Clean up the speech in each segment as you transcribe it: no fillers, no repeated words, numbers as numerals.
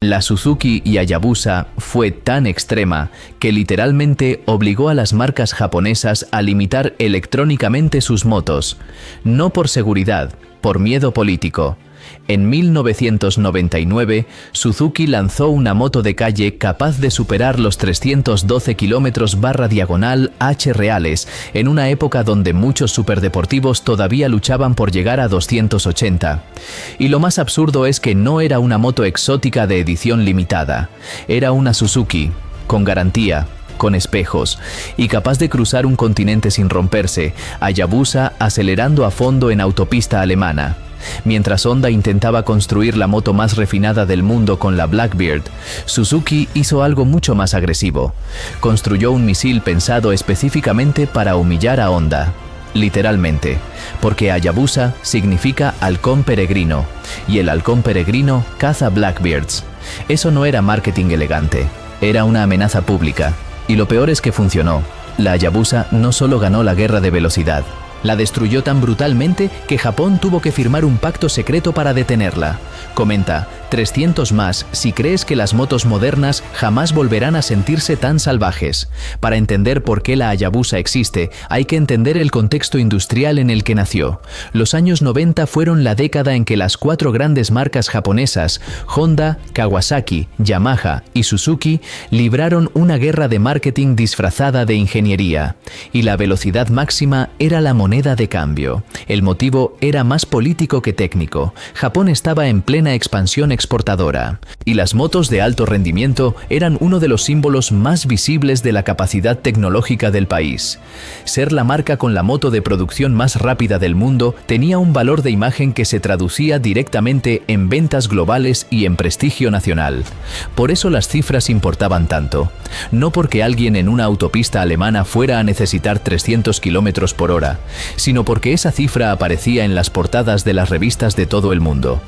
La Suzuki y Hayabusa fue tan extrema que literalmente obligó a las marcas japonesas a limitar electrónicamente sus motos, no por seguridad, por miedo político. En 1999, Suzuki lanzó una moto de calle capaz de superar los 312 km/diagonal H reales en una época donde muchos superdeportivos todavía luchaban por llegar a 280. Y lo más absurdo es que no era una moto exótica de edición limitada, era una Suzuki, con garantía, con espejos, y capaz de cruzar un continente sin romperse, Hayabusa acelerando a fondo en autopista alemana. Mientras Honda intentaba construir la moto más refinada del mundo con la Blackbird, Suzuki hizo algo mucho más agresivo. Construyó un misil pensado específicamente para humillar a Honda. Literalmente, porque Hayabusa significa halcón peregrino, y el halcón peregrino caza Blackbirds. Eso no era marketing elegante, era una amenaza pública. Y lo peor es que funcionó. La Hayabusa no solo ganó la guerra de velocidad, la destruyó tan brutalmente que Japón tuvo que firmar un pacto secreto para detenerla. Comenta, 300 más si crees que las motos modernas jamás volverán a sentirse tan salvajes. Para entender por qué la Hayabusa existe, hay que entender el contexto industrial en el que nació. Los años 90 fueron la década en que las 4 grandes marcas japonesas, Honda, Kawasaki, Yamaha y Suzuki, libraron una guerra de marketing disfrazada de ingeniería. Y la velocidad máxima era la moneda de cambio. El motivo era más político que técnico. Japón estaba en plena expansión exportadora, y las motos de alto rendimiento eran uno de los símbolos más visibles de la capacidad tecnológica del país. Ser la marca con la moto de producción más rápida del mundo tenía un valor de imagen que se traducía directamente en ventas globales y en prestigio nacional. Por eso las cifras importaban tanto. No porque alguien en una autopista alemana fuera a necesitar 300 km por hora, sino porque esa cifra aparecía en las portadas de las revistas de todo el mundo.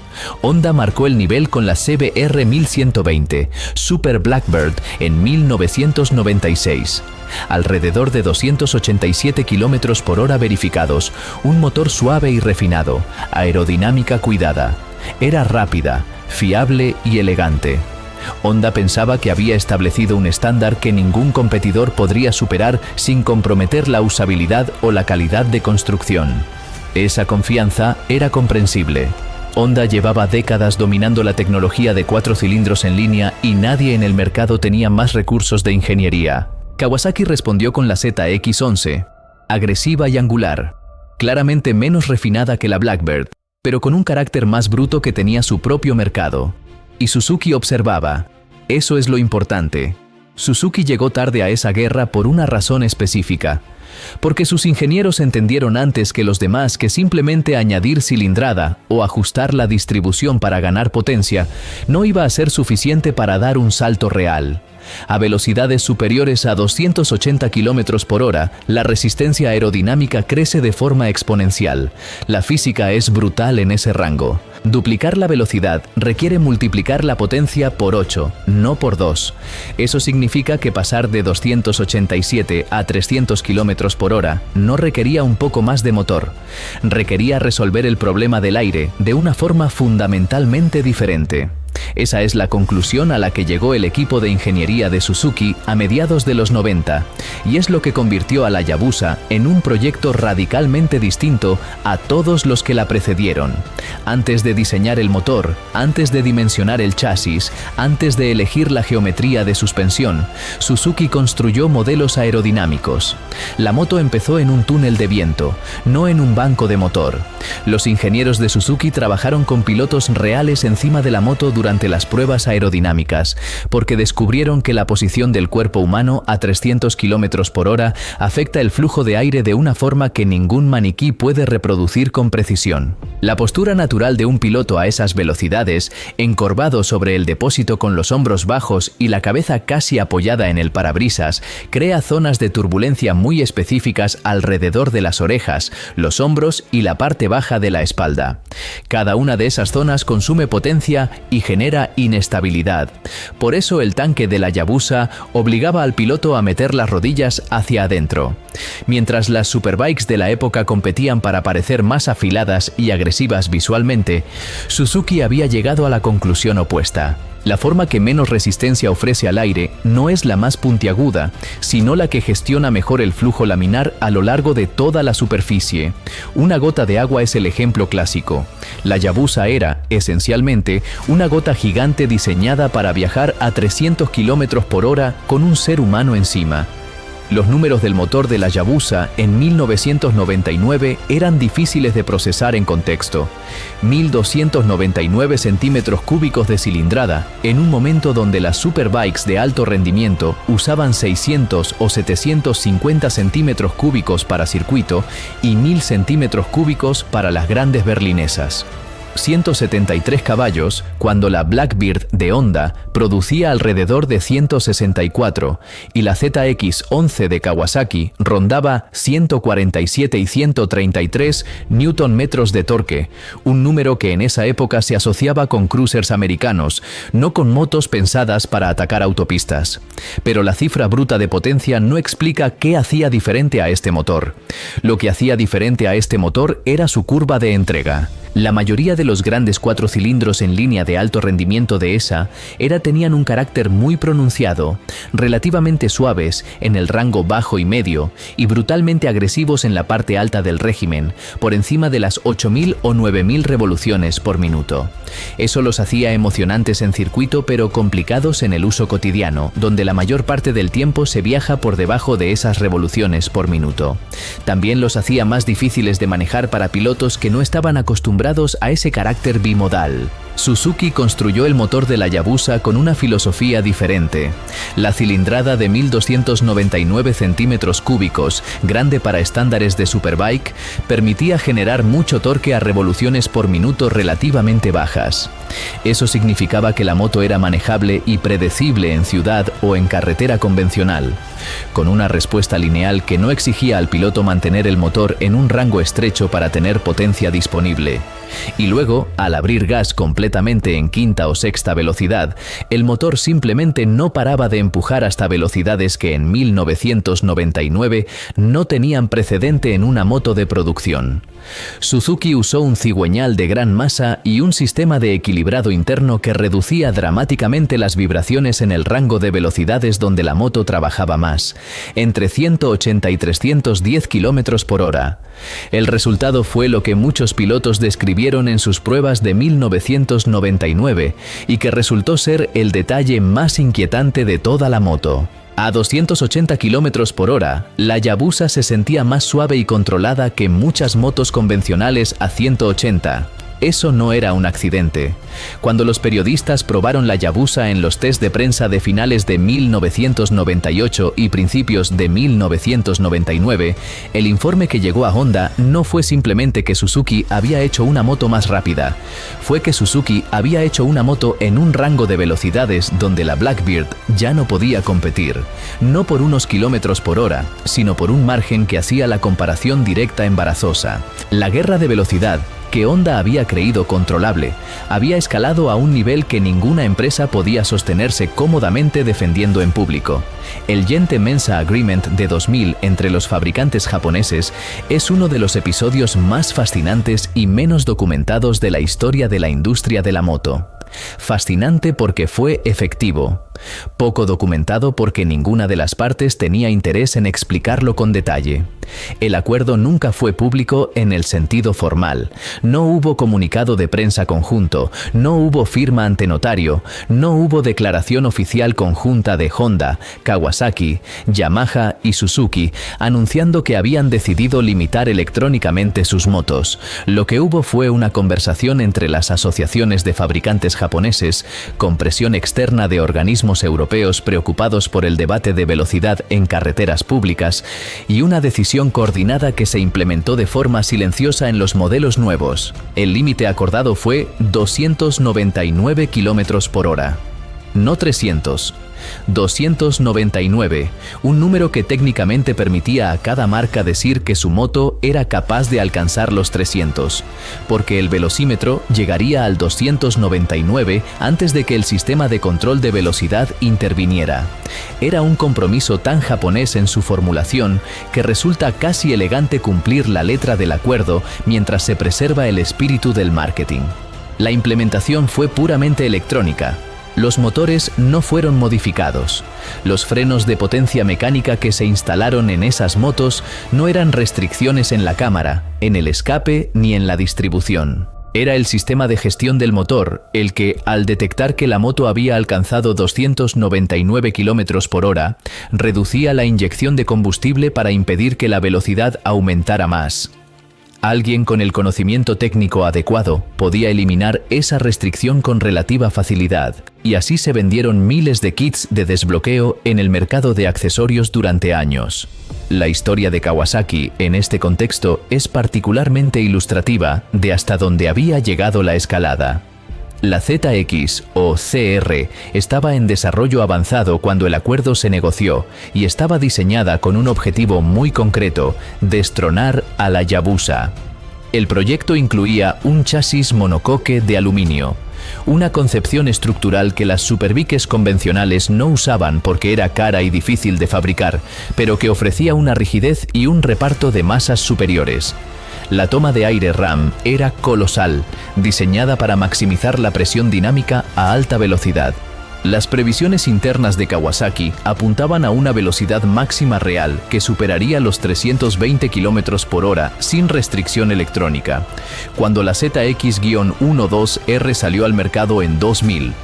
Honda marcó el nivel con la CBR 1120 Super Blackbird en 1996. Alrededor de 287 km por hora verificados, un motor suave y refinado, aerodinámica cuidada. Era rápida, fiable y elegante. Honda pensaba que había establecido un estándar que ningún competidor podría superar sin comprometer la usabilidad o la calidad de construcción. Esa confianza era comprensible. Honda llevaba décadas dominando la tecnología de 4 cilindros en línea y nadie en el mercado tenía más recursos de ingeniería. Kawasaki respondió con la ZX-11, agresiva y angular, claramente menos refinada que la Blackbird, pero con un carácter más bruto que tenía su propio mercado. Y Suzuki observaba, eso es lo importante. Suzuki llegó tarde a esa guerra por una razón específica. Porque sus ingenieros entendieron antes que los demás que simplemente añadir cilindrada o ajustar la distribución para ganar potencia no iba a ser suficiente para dar un salto real. A velocidades superiores a 280 km por hora, la resistencia aerodinámica crece de forma exponencial. La física es brutal en ese rango. Duplicar la velocidad requiere multiplicar la potencia por 8, no por 2. Eso significa que pasar de 287 a 300 km por hora no requería un poco más de motor. Requería resolver el problema del aire de una forma fundamentalmente diferente. Esa es la conclusión a la que llegó el equipo de ingeniería de Suzuki a mediados de los 90, y es lo que convirtió a la Hayabusa en un proyecto radicalmente distinto a todos los que la precedieron. Antes de diseñar el motor, antes de dimensionar el chasis, antes de elegir la geometría de suspensión, Suzuki construyó modelos aerodinámicos. La moto empezó en un túnel de viento, no en un banco de motor. Los ingenieros de Suzuki trabajaron con pilotos reales encima de la moto durante las pruebas aerodinámicas, porque descubrieron que la posición del cuerpo humano a 300 km por hora afecta el flujo de aire de una forma que ningún maniquí puede reproducir con precisión. La postura natural de un piloto a esas velocidades, encorvado sobre el depósito con los hombros bajos y la cabeza casi apoyada en el parabrisas, crea zonas de turbulencia muy específicas alrededor de las orejas, los hombros y la parte baja de la espalda. Cada una de esas zonas consume potencia y genera inestabilidad. Por eso el tanque de la Hayabusa obligaba al piloto a meter las rodillas hacia adentro. Mientras las superbikes de la época competían para parecer más afiladas y agresivas visualmente, Suzuki había llegado a la conclusión opuesta. La forma que menos resistencia ofrece al aire no es la más puntiaguda, sino la que gestiona mejor el flujo laminar a lo largo de toda la superficie. Una gota de agua es el ejemplo clásico. La Hayabusa era, esencialmente, una gota gigante diseñada para viajar a 300 km por hora con un ser humano encima. Los números del motor de la Hayabusa en 1999 eran difíciles de procesar en contexto. 1.299 centímetros cúbicos de cilindrada, en un momento donde las superbikes de alto rendimiento usaban 600 o 750 centímetros cúbicos para circuito y 1.000 centímetros cúbicos para las grandes berlinesas. 173 caballos, cuando la Blackbird de Honda producía alrededor de 164 y la ZX-11 de Kawasaki rondaba 147 y 133 Nm de torque, un número que en esa época se asociaba con cruisers americanos, no con motos pensadas para atacar autopistas. Pero la cifra bruta de potencia no explica qué hacía diferente a este motor. Lo que hacía diferente a este motor era su curva de entrega. La mayoría de los grandes 4 cilindros en línea de alto rendimiento de ESA tenían un carácter muy pronunciado, relativamente suaves en el rango bajo y medio y brutalmente agresivos en la parte alta del régimen, por encima de las 8.000 o 9.000 revoluciones por minuto. Eso los hacía emocionantes en circuito pero complicados en el uso cotidiano, donde la mayor parte del tiempo se viaja por debajo de esas revoluciones por minuto. También los hacía más difíciles de manejar para pilotos que no estaban acostumbrados a ese carácter bimodal. Suzuki construyó el motor de la Hayabusa con una filosofía diferente. La cilindrada de 1.299 centímetros cúbicos, grande para estándares de superbike, permitía generar mucho torque a revoluciones por minuto relativamente bajas. Eso significaba que la moto era manejable y predecible en ciudad o en carretera convencional, con una respuesta lineal que no exigía al piloto mantener el motor en un rango estrecho para tener potencia disponible. Y luego, al abrir gas completamente en quinta o sexta velocidad, el motor simplemente no paraba de empujar hasta velocidades que en 1999 no tenían precedente en una moto de producción. Suzuki usó un cigüeñal de gran masa y un sistema de equilibrado interno que reducía dramáticamente las vibraciones en el rango de velocidades donde la moto trabajaba más, entre 180 y 310 km por hora. El resultado fue lo que muchos pilotos describieron en sus pruebas de 1999 y que resultó ser el detalle más inquietante de toda la moto. A 280 km por hora, la Hayabusa se sentía más suave y controlada que muchas motos convencionales a 180. Eso no era un accidente. Cuando los periodistas probaron la Hayabusa en los test de prensa de finales de 1998 y principios de 1999, el informe que llegó a Honda no fue simplemente que Suzuki había hecho una moto más rápida, fue que Suzuki había hecho una moto en un rango de velocidades donde la Blackbird ya no podía competir, no por unos kilómetros por hora, sino por un margen que hacía la comparación directa embarazosa. La guerra de velocidad, que Honda había creído controlable, había escalado a un nivel que ninguna empresa podía sostenerse cómodamente defendiendo en público. El Gente Mensa Agreement de 2000 entre los fabricantes japoneses es uno de los episodios más fascinantes y menos documentados de la historia de la industria de la moto. Fascinante porque fue efectivo. Poco documentado porque ninguna de las partes tenía interés en explicarlo con detalle. El acuerdo nunca fue público en el sentido formal. No hubo comunicado de prensa conjunto, no hubo firma ante notario, no hubo declaración oficial conjunta de Honda, Kawasaki, Yamaha y Suzuki anunciando que habían decidido limitar electrónicamente sus motos. Lo que hubo fue una conversación entre las asociaciones de fabricantes japoneses, con presión externa de organismos europeos preocupados por el debate de velocidad en carreteras públicas y una decisión coordinada que se implementó de forma silenciosa en los modelos nuevos. El límite acordado fue 299 km por hora. No 300. 299, un número que técnicamente permitía a cada marca decir que su moto era capaz de alcanzar los 300, porque el velocímetro llegaría al 299 antes de que el sistema de control de velocidad interviniera. Era un compromiso tan japonés en su formulación que resulta casi elegante cumplir la letra del acuerdo mientras se preserva el espíritu del marketing. La implementación fue puramente electrónica. Los motores no fueron modificados. Los frenos de potencia mecánica que se instalaron en esas motos no eran restricciones en la cámara, en el escape ni en la distribución. Era el sistema de gestión del motor el que, al detectar que la moto había alcanzado 299 km por hora, reducía la inyección de combustible para impedir que la velocidad aumentara más. Alguien con el conocimiento técnico adecuado podía eliminar esa restricción con relativa facilidad, y así se vendieron miles de kits de desbloqueo en el mercado de accesorios durante años. La historia de Kawasaki, en este contexto, es particularmente ilustrativa de hasta dónde había llegado la escalada. La ZX o CR estaba en desarrollo avanzado cuando el acuerdo se negoció y estaba diseñada con un objetivo muy concreto: destronar a la Hayabusa. El proyecto incluía un chasis monocoque de aluminio, una concepción estructural que las superbikes convencionales no usaban porque era cara y difícil de fabricar, pero que ofrecía una rigidez y un reparto de masas superiores. La toma de aire RAM era colosal, diseñada para maximizar la presión dinámica a alta velocidad. Las previsiones internas de Kawasaki apuntaban a una velocidad máxima real que superaría los 320 km por hora sin restricción electrónica, cuando la ZX-12R salió al mercado en 2000.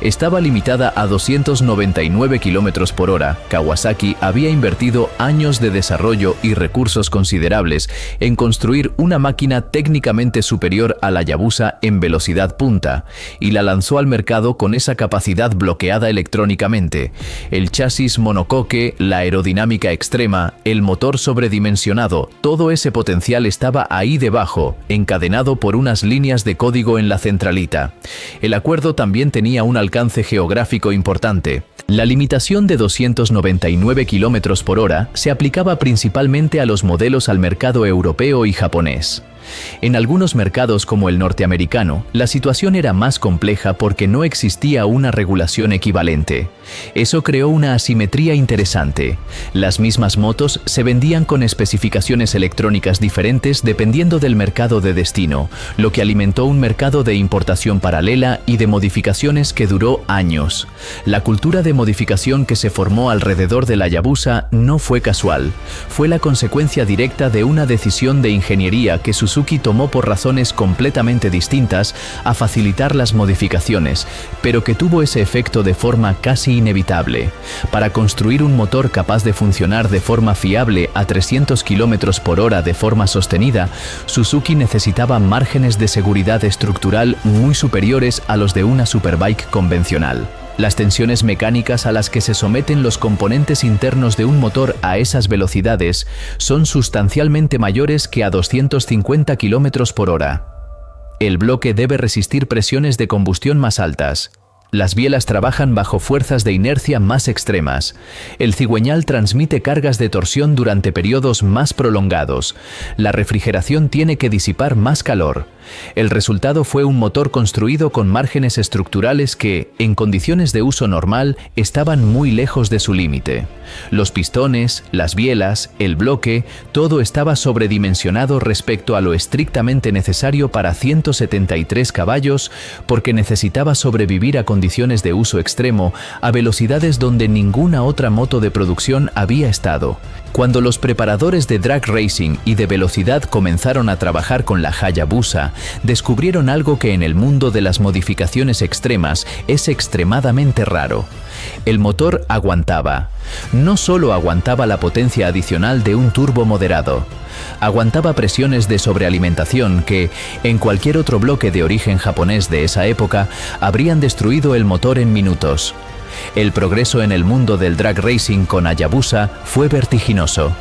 Estaba limitada a 299 km por hora. Kawasaki había invertido años de desarrollo y recursos considerables en construir una máquina técnicamente superior a la Hayabusa en velocidad punta, y la lanzó al mercado con esa capacidad bloqueada electrónicamente: el chasis monocoque, la aerodinámica extrema, el motor sobredimensionado. Todo ese potencial estaba ahí debajo, encadenado por unas líneas de código en la centralita. El acuerdo también tenía un alcance geográfico importante. La limitación de 299 km por hora se aplicaba principalmente a los modelos al mercado europeo y japonés. En algunos mercados como el norteamericano, la situación era más compleja porque no existía una regulación equivalente. Eso creó una asimetría interesante. Las mismas motos se vendían con especificaciones electrónicas diferentes dependiendo del mercado de destino, lo que alimentó un mercado de importación paralela y de modificaciones que duró años. La cultura de modificación que se formó alrededor de la Hayabusa no fue casual. Fue la consecuencia directa de una decisión de ingeniería que Suzuki tomó por razones completamente distintas a facilitar las modificaciones, pero que tuvo ese efecto de forma casi inevitable. Para construir un motor capaz de funcionar de forma fiable a 300 km por hora de forma sostenida, Suzuki necesitaba márgenes de seguridad estructural muy superiores a los de una superbike convencional. Las tensiones mecánicas a las que se someten los componentes internos de un motor a esas velocidades son sustancialmente mayores que a 250 km por hora. El bloque debe resistir presiones de combustión más altas. Las bielas trabajan bajo fuerzas de inercia más extremas. El cigüeñal transmite cargas de torsión durante periodos más prolongados. La refrigeración tiene que disipar más calor. El resultado fue un motor construido con márgenes estructurales que, en condiciones de uso normal, estaban muy lejos de su límite. Los pistones, las bielas, el bloque, todo estaba sobredimensionado respecto a lo estrictamente necesario para 173 caballos, porque necesitaba sobrevivir a condiciones de uso extremo a velocidades donde ninguna otra moto de producción había estado. Cuando los preparadores de drag racing y de velocidad comenzaron a trabajar con la Hayabusa, descubrieron algo que en el mundo de las modificaciones extremas es extremadamente raro. El motor aguantaba. No solo aguantaba la potencia adicional de un turbo moderado, aguantaba presiones de sobrealimentación que, en cualquier otro bloque de origen japonés de esa época, habrían destruido el motor en minutos. El progreso en el mundo del drag racing con Hayabusa fue vertiginoso.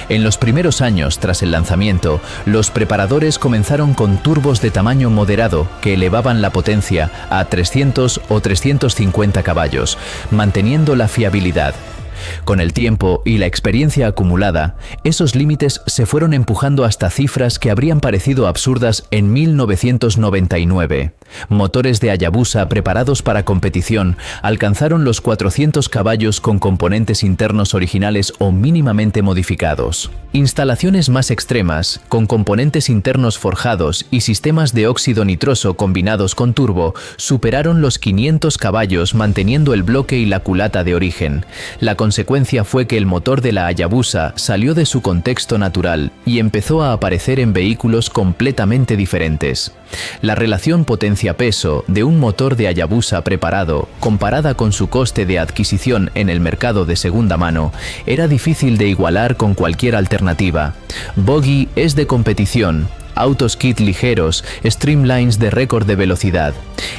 En los primeros años tras el lanzamiento, los preparadores comenzaron con turbos de tamaño moderado que elevaban la potencia a 300 o 350 caballos, manteniendo la fiabilidad. Con el tiempo y la experiencia acumulada, esos límites se fueron empujando hasta cifras que habrían parecido absurdas en 1999. Motores de Hayabusa preparados para competición alcanzaron los 400 caballos con componentes internos originales o mínimamente modificados. Instalaciones más extremas, con componentes internos forjados y sistemas de óxido nitroso combinados con turbo, superaron los 500 caballos manteniendo el bloque y la culata de origen. La consecuencia fue que el motor de la Hayabusa salió de su contexto natural y empezó a aparecer en vehículos completamente diferentes. La relación potencia-peso de un motor de Hayabusa preparado, comparada con su coste de adquisición en el mercado de segunda mano, era difícil de igualar con cualquier alternativa. Bogie es de competición, autos kit ligeros, streamlines de récord de velocidad.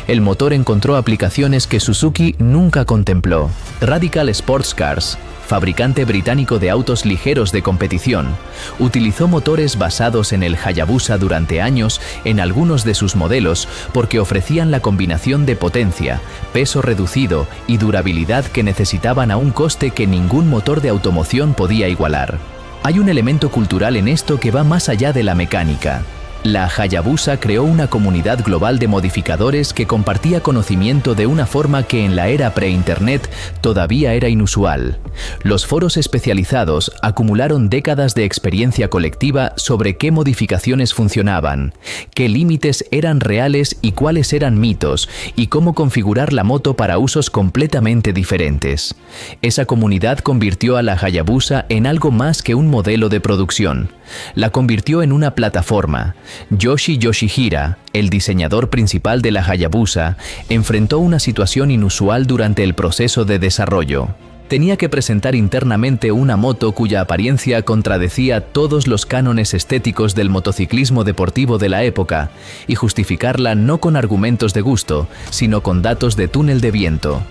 El motor encontró aplicaciones que Suzuki nunca contempló. Radical Sports Cars, fabricante británico de autos ligeros de competición, utilizó motores basados en el Hayabusa durante años en algunos de sus modelos porque ofrecían la combinación de potencia, peso reducido y durabilidad que necesitaban a un coste que ningún motor de automoción podía igualar. Hay un elemento cultural en esto que va más allá de la mecánica. La Hayabusa creó una comunidad global de modificadores que compartía conocimiento de una forma que en la era pre-internet todavía era inusual. Los foros especializados acumularon décadas de experiencia colectiva sobre qué modificaciones funcionaban, qué límites eran reales y cuáles eran mitos, y cómo configurar la moto para usos completamente diferentes. Esa comunidad convirtió a la Hayabusa en algo más que un modelo de producción. La convirtió en una plataforma. Yoshi Yoshihira, el diseñador principal de la Hayabusa, enfrentó una situación inusual durante el proceso de desarrollo. Tenía que presentar internamente una moto cuya apariencia contradecía todos los cánones estéticos del motociclismo deportivo de la época y justificarla no con argumentos de gusto, sino con datos de túnel de viento.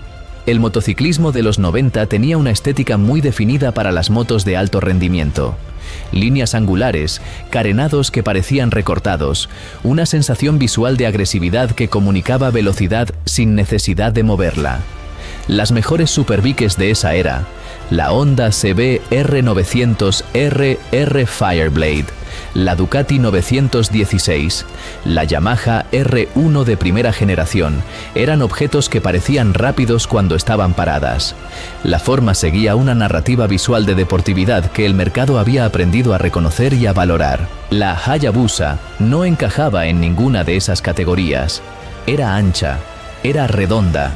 El motociclismo de los 90 tenía una estética muy definida para las motos de alto rendimiento. Líneas angulares, carenados que parecían recortados, una sensación visual de agresividad que comunicaba velocidad sin necesidad de moverla. Las mejores superbikes de esa era, la Honda CB R900 RR Fireblade, la Ducati 916, la Yamaha R1 de primera generación, eran objetos que parecían rápidos cuando estaban paradas. La forma seguía una narrativa visual de deportividad que el mercado había aprendido a reconocer y a valorar. La Hayabusa no encajaba en ninguna de esas categorías. Era ancha, era redonda.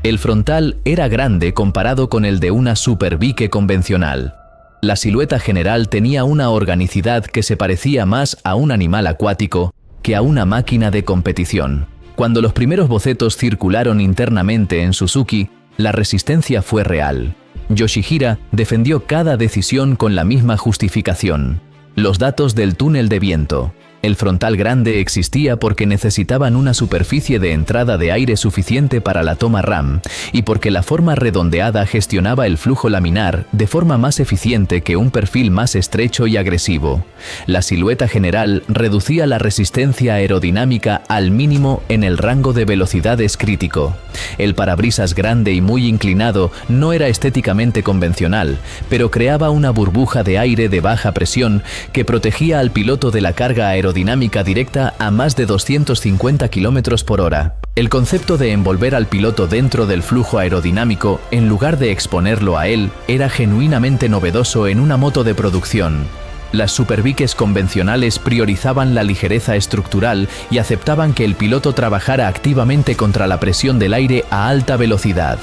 El frontal era grande comparado con el de una superbike convencional. La silueta general tenía una organicidad que se parecía más a un animal acuático que a una máquina de competición. Cuando los primeros bocetos circularon internamente en Suzuki, la resistencia fue real. Yoshihira defendió cada decisión con la misma justificación. Los datos del túnel de viento. El frontal grande existía porque necesitaban una superficie de entrada de aire suficiente para la toma RAM y porque la forma redondeada gestionaba el flujo laminar de forma más eficiente que un perfil más estrecho y agresivo. La silueta general reducía la resistencia aerodinámica al mínimo en el rango de velocidades crítico. El parabrisas grande y muy inclinado no era estéticamente convencional, pero creaba una burbuja de aire de baja presión que protegía al piloto de la carga aerodinámica directa a más de 250 km por hora. El concepto de envolver al piloto dentro del flujo aerodinámico, en lugar de exponerlo a él, era genuinamente novedoso en una moto de producción. Las superbikes convencionales priorizaban la ligereza estructural y aceptaban que el piloto trabajara activamente contra la presión del aire a alta velocidad.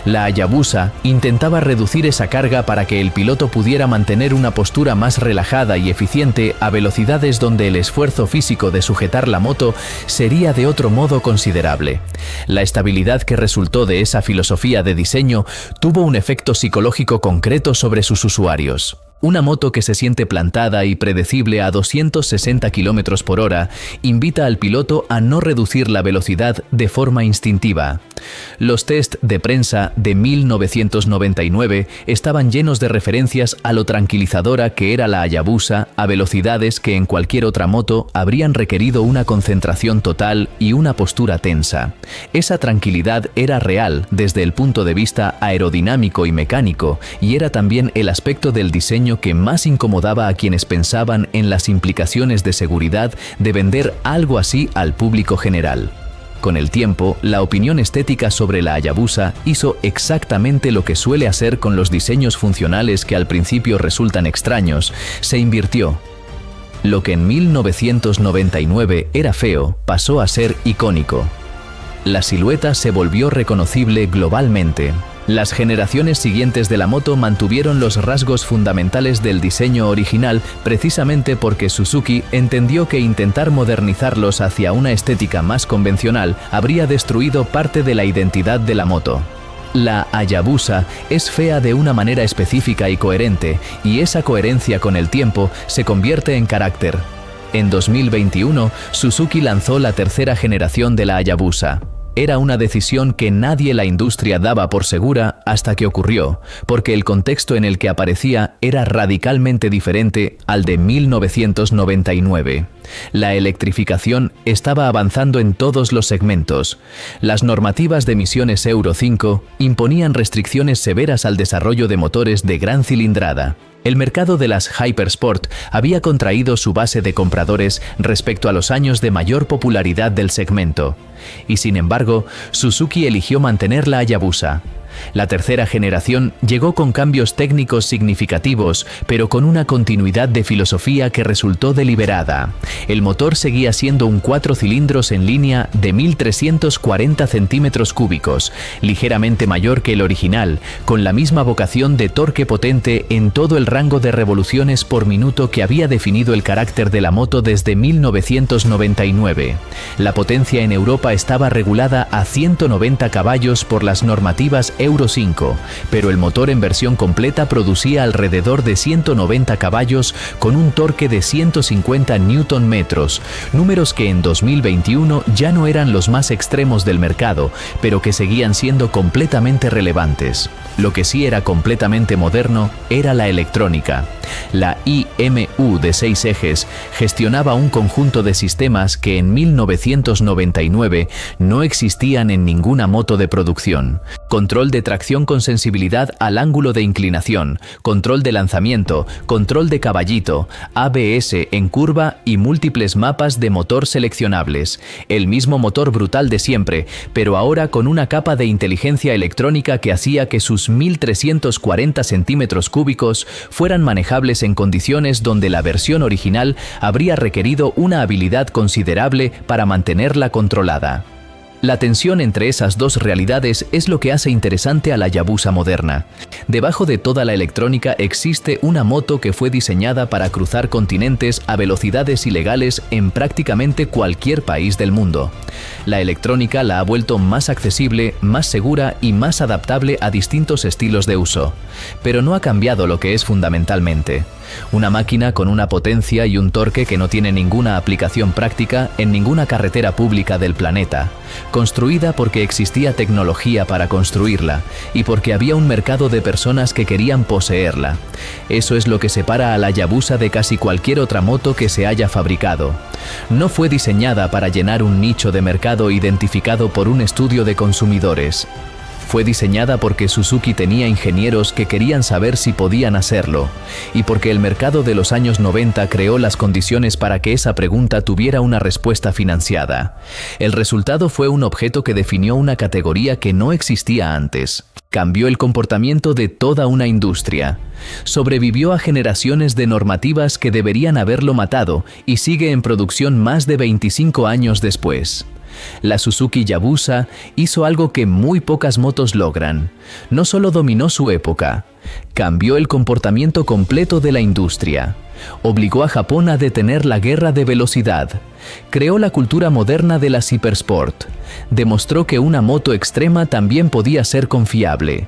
La Hayabusa intentaba reducir esa carga para que el piloto pudiera mantener una postura más relajada y eficiente a velocidades donde el esfuerzo físico de sujetar la moto sería de otro modo considerable. La estabilidad que resultó de esa filosofía de diseño tuvo un efecto psicológico concreto sobre sus usuarios. Una moto que se siente plantada y predecible a 260 km por hora invita al piloto a no reducir la velocidad de forma instintiva. Los test de prensa de 1999 estaban llenos de referencias a lo tranquilizadora que era la Hayabusa a velocidades que en cualquier otra moto habrían requerido una concentración total y una postura tensa. Esa tranquilidad era real desde el punto de vista aerodinámico y mecánico, y era también el aspecto del diseño que más incomodaba a quienes pensaban en las implicaciones de seguridad de vender algo así al público general. Con el tiempo, la opinión estética sobre la Hayabusa hizo exactamente lo que suele hacer con los diseños funcionales que al principio resultan extraños, se invirtió. Lo que en 1999 era feo, pasó a ser icónico. La silueta se volvió reconocible globalmente. Las generaciones siguientes de la moto mantuvieron los rasgos fundamentales del diseño original precisamente porque Suzuki entendió que intentar modernizarlos hacia una estética más convencional habría destruido parte de la identidad de la moto. La Hayabusa es fea de una manera específica y coherente, y esa coherencia con el tiempo se convierte en carácter. En 2021, Suzuki lanzó la tercera generación de la Hayabusa. Era una decisión que nadie en la industria daba por segura hasta que ocurrió, porque el contexto en el que aparecía era radicalmente diferente al de 1999. La electrificación estaba avanzando en todos los segmentos. Las normativas de emisiones Euro 5 imponían restricciones severas al desarrollo de motores de gran cilindrada. El mercado de las Hypersport había contraído su base de compradores respecto a los años de mayor popularidad del segmento. Y sin embargo, Suzuki eligió mantener la Hayabusa. La tercera generación llegó con cambios técnicos significativos, pero con una continuidad de filosofía que resultó deliberada. El motor seguía siendo un 4 cilindros en línea de 1.340 centímetros cúbicos, ligeramente mayor que el original, con la misma vocación de torque potente en todo el rango de revoluciones por minuto que había definido el carácter de la moto desde 1999. La potencia en Europa estaba regulada a 190 caballos por las normativas Euro 5, pero el motor en versión completa producía alrededor de 190 caballos con un torque de 150 Nm, números que en 2021 ya no eran los más extremos del mercado, pero que seguían siendo completamente relevantes. Lo que sí era completamente moderno era la electrónica. La IMU de 6 ejes gestionaba un conjunto de sistemas que en 1999 no existían en ninguna moto de producción. Control de tracción con sensibilidad al ángulo de inclinación, control de lanzamiento, control de caballito, ABS en curva y múltiples mapas de motor seleccionables. El mismo motor brutal de siempre, pero ahora con una capa de inteligencia electrónica que hacía que sus 1.340 centímetros cúbicos fueran manejables en condiciones donde la versión original habría requerido una habilidad considerable para mantenerla controlada. La tensión entre esas dos realidades es lo que hace interesante a la Hayabusa moderna. Debajo de toda la electrónica existe una moto que fue diseñada para cruzar continentes a velocidades ilegales en prácticamente cualquier país del mundo. La electrónica la ha vuelto más accesible, más segura y más adaptable a distintos estilos de uso. Pero no ha cambiado lo que es fundamentalmente. Una máquina con una potencia y un torque que no tiene ninguna aplicación práctica en ninguna carretera pública del planeta. Construida porque existía tecnología para construirla y porque había un mercado de personas que querían poseerla. Eso es lo que separa a la Hayabusa de casi cualquier otra moto que se haya fabricado. No fue diseñada para llenar un nicho de mercado identificado por un estudio de consumidores. Fue diseñada porque Suzuki tenía ingenieros que querían saber si podían hacerlo, y porque el mercado de los años 90 creó las condiciones para que esa pregunta tuviera una respuesta financiada. El resultado fue un objeto que definió una categoría que no existía antes. Cambió el comportamiento de toda una industria. Sobrevivió a generaciones de normativas que deberían haberlo matado y sigue en producción más de 25 años después. La Suzuki Hayabusa hizo algo que muy pocas motos logran. No solo dominó su época, cambió el comportamiento completo de la industria. Obligó a Japón a detener la guerra de velocidad. Creó la cultura moderna de las Hypersport. Demostró que una moto extrema también podía ser confiable.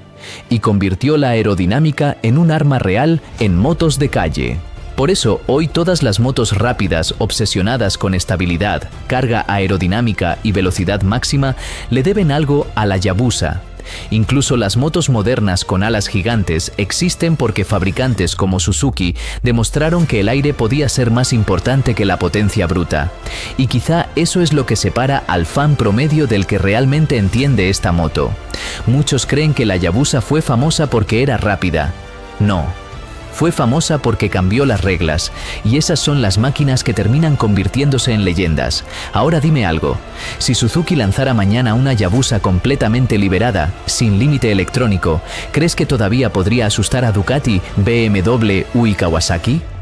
Y convirtió la aerodinámica en un arma real en motos de calle. Por eso, hoy todas las motos rápidas, obsesionadas con estabilidad, carga aerodinámica y velocidad máxima, le deben algo a la Hayabusa. Incluso las motos modernas con alas gigantes existen porque fabricantes como Suzuki demostraron que el aire podía ser más importante que la potencia bruta. Y quizá eso es lo que separa al fan promedio del que realmente entiende esta moto. Muchos creen que la Hayabusa fue famosa porque era rápida. No. Fue famosa porque cambió las reglas, y esas son las máquinas que terminan convirtiéndose en leyendas. Ahora dime algo, si Suzuki lanzara mañana una Hayabusa completamente liberada, sin límite electrónico, ¿crees que todavía podría asustar a Ducati, BMW y Kawasaki?